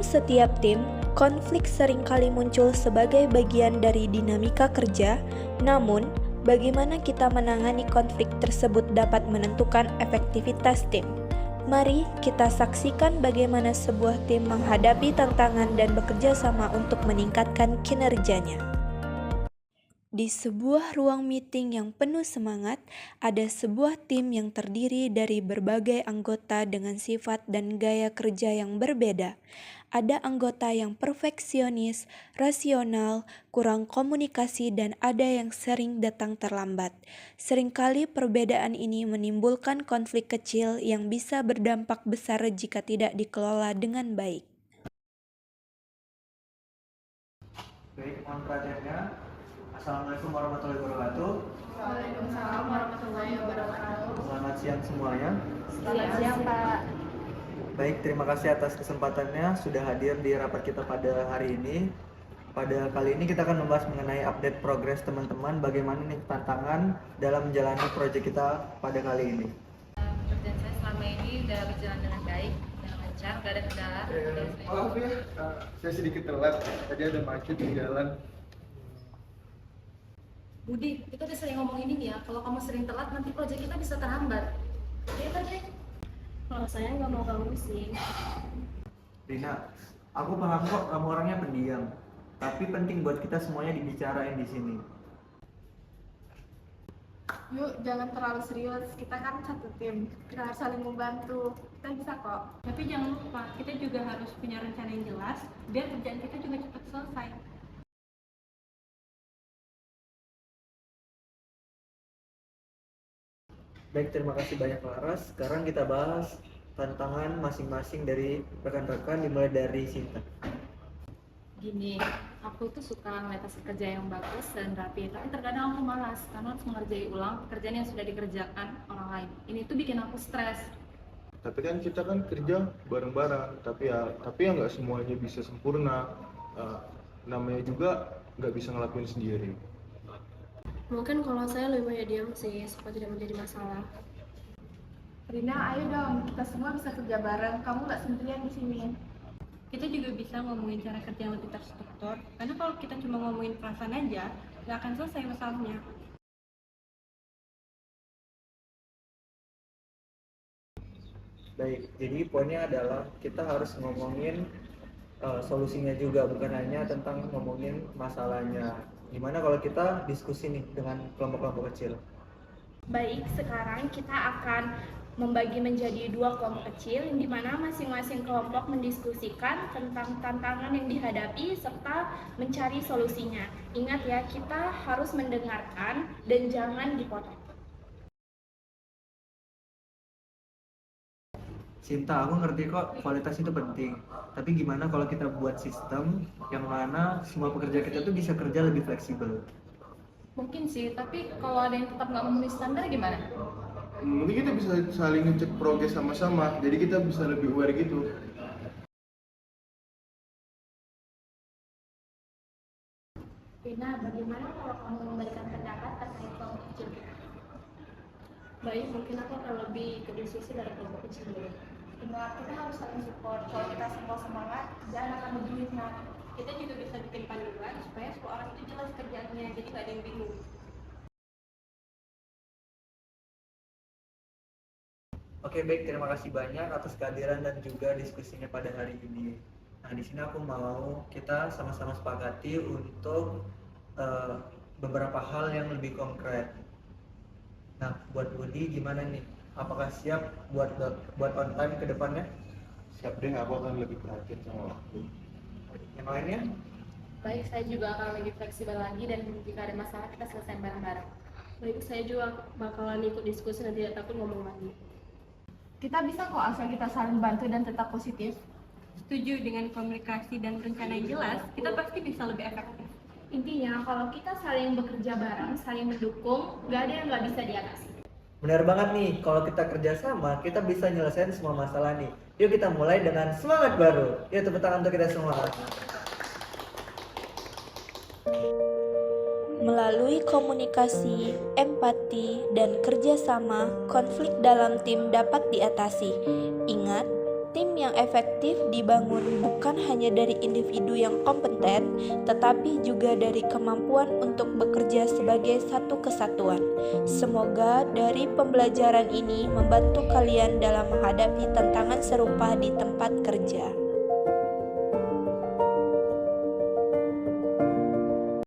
Dalam setiap tim, konflik seringkali muncul sebagai bagian dari dinamika kerja, namun bagaimana kita menangani konflik tersebut dapat menentukan efektivitas tim. Mari kita saksikan bagaimana sebuah tim menghadapi tantangan dan bekerja sama untuk meningkatkan kinerjanya. Di sebuah ruang meeting yang penuh semangat, ada sebuah tim yang terdiri dari berbagai anggota dengan sifat dan gaya kerja yang berbeda. Ada anggota yang perfeksionis, rasional, kurang komunikasi, dan ada yang sering datang terlambat. Seringkali perbedaan ini menimbulkan konflik kecil yang bisa berdampak besar jika tidak dikelola dengan baik. Baik, mohon perhatiannya. Assalamualaikum warahmatullahi wabarakatuh. Waalaikumsalam warahmatullahi wabarakatuh. Selamat siang semuanya. Selamat siang, Pak. Baik, terima kasih atas kesempatannya sudah hadir di rapat kita pada hari ini. Pada kali ini kita akan membahas mengenai update progres teman-teman, bagaimana nih tantangan dalam menjalani proyek kita pada kali ini. Pekerjaan saya selama ini sudah berjalan dengan baik, dengan lancar, gak ada kendala. Maaf ya, saya sedikit telat. Tadi ada macet di jalan. Budi, kita udah sering ngomongin ini ya, kalau kamu sering telat nanti proyek kita bisa terhambat. Oke, tadi. Kalau saya nggak mau ganggu sih. Rina, aku paham kok kamu orangnya pendiam, tapi penting buat kita semuanya dibicarain di sini. Yuk, jangan terlalu serius. Kita kan satu tim. Kita harus saling membantu. Kita bisa kok. Tapi jangan lupa, kita juga harus punya rencana yang jelas biar kerjaan kita juga cepat selesai. Baik, terima kasih banyak Laras. Sekarang kita bahas tantangan masing-masing dari rekan-rekan, dimulai dari Sinta. Gini, aku tuh suka ngeliat hasil kerja yang bagus dan rapi, tapi terkadang aku malas karena harus mengerjai ulang pekerjaan yang sudah dikerjakan orang lain. Ini tuh bikin aku stres. Tapi kan kita kan kerja bareng-bareng, tapi ya nggak semuanya bisa sempurna. Namanya juga nggak bisa ngelakuin sendiri. Mungkin kalau saya lebih banyak diam sih, supaya tidak menjadi masalah. Rina, ayo dong. Kita semua bisa kerja bareng. Kamu nggak sendirian di sini. Kita juga bisa ngomongin cara kerja yang lebih terstruktur, karena kalau kita cuma ngomongin perasaan aja, nggak akan selesai masalahnya. Baik, jadi poinnya adalah kita harus ngomongin solusinya juga, bukan hanya tentang ngomongin masalahnya. Gimana kalau kita diskusi nih dengan kelompok-kelompok kecil? Baik, sekarang kita akan membagi menjadi 2 kelompok kecil, di mana masing-masing kelompok mendiskusikan tentang tantangan yang dihadapi serta mencari solusinya. Ingat ya, kita harus mendengarkan dan jangan dipotong. Sinta, aku ngerti kok kualitas itu penting. Tapi gimana kalau kita buat sistem yang mana semua pekerja kita tuh bisa kerja lebih fleksibel? Mungkin sih, tapi kalau ada yang tetap nggak memenuhi standar gimana? Mungkin kita bisa saling ngecek progres sama-sama, jadi kita bisa lebih aware gitu. Rina, bagaimana kalau kamu memberikan pendapat terkait kelompok kecil kita? Baik, mungkin aku akan lebih ke diskusi dari kelompok kecil dulu. Benar, kita harus saling support. Kalau kita semua semangat, jangan akan lebih ringan. Kita juga bisa bikin panduan supaya semua orang itu jelas kerjaannya, jadi nggak ada yang bingung. Oke, baik, terima kasih banyak atas kehadiran dan juga diskusinya pada hari ini. Nah, di sini aku mau kita sama-sama sepakati untuk beberapa hal yang lebih konkret. Nah, buat Budi gimana nih? Apakah siap buat on time ke depannya? Siap deh, aku akan lebih perhatian sama waktu. Yang lainnya? Baik, saya juga akan lebih fleksibel lagi dan jika ada masalah kita selesai bareng-bareng. Baik, saya juga bakalan ikut diskusi dan tidak takut ngomong lagi. Kita bisa kok asal kita saling bantu dan tetap positif. Setuju, dengan komunikasi dan rencana yang jelas, kita pasti bisa lebih efektif. Intinya, kalau kita saling bekerja bareng, saling mendukung, nggak ada yang nggak bisa diatasi. Benar banget nih, kalau kita kerja sama, kita bisa nyelesain semua masalah nih. Yuk kita mulai dengan semangat baru. Yuk tepuk tangan untuk kita semua. Melalui komunikasi, empati, dan kerjasama, konflik dalam tim dapat diatasi. Ingat, Tim yang efektif dibangun bukan hanya dari individu yang kompeten, tetapi juga dari kemampuan untuk bekerja sebagai satu kesatuan. Semoga dari pembelajaran ini membantu kalian dalam menghadapi tantangan serupa di tempat kerja.